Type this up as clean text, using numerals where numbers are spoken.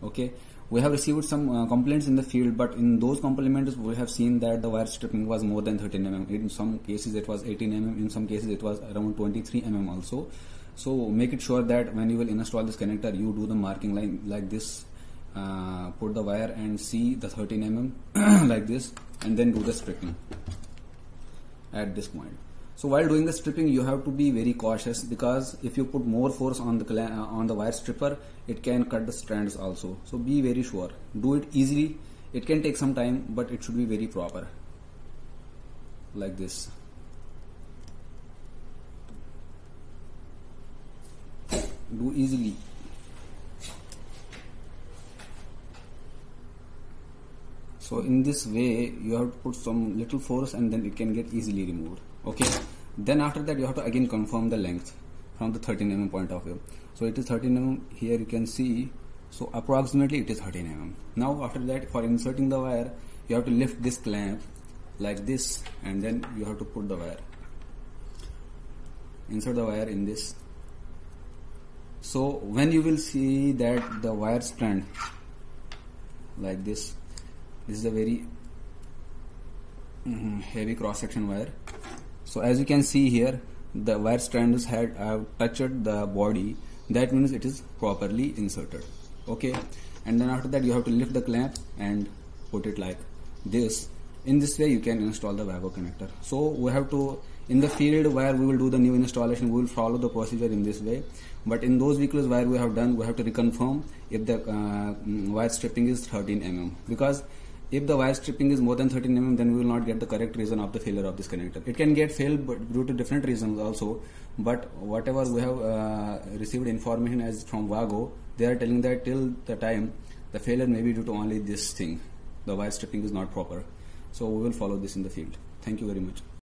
Okay, we have received some complaints in the field, but in those complaints we have seen that the wire stripping was more than 13 mm. In some cases it was 18 mm, in some cases it was around 23 mm also. So make it sure that when you will install this connector, you do the marking line like this, put the wire and see the 13 mm like this, and then do the stripping at this point. So while doing the stripping, you have to be very cautious, because if you put more force on the wire stripper, it can cut the strands also. So be very sure. Do it easily. It can take some time, but it should be very proper. Like this. Do easily. So in this way, you have to put some little force, and then it can get easily removed. Okay. Then after that, you have to again confirm the length from the 13 mm point of view. So it is 13 mm. Here you can see. So approximately it is 13 mm. Now after that, for inserting the wire, you have to lift this clamp like this, and then you have to put the wire. Insert the wire in this. So when you will see that the wire strand like this is a very heavy cross section wire. So as you can see here, the wire strands have touched the body. That means it is properly inserted. Okay, and then after that you have to lift the clamp and put it like this. In this way you can install the WAGO connector. So we have to, in the field where we will do the new installation, we will follow the procedure in this way. But in those vehicles where we have done, we have to reconfirm if the wire stripping is 13 mm, because if the wire stripping is more than 13 mm, then we will not get the correct reason of the failure of this connector. It can get failed but due to different reasons also, but whatever we have received information as from WAGO, they are telling that till the time the failure may be due to only this thing, the wire stripping is not proper. So we will follow this in the field. Thank you very much.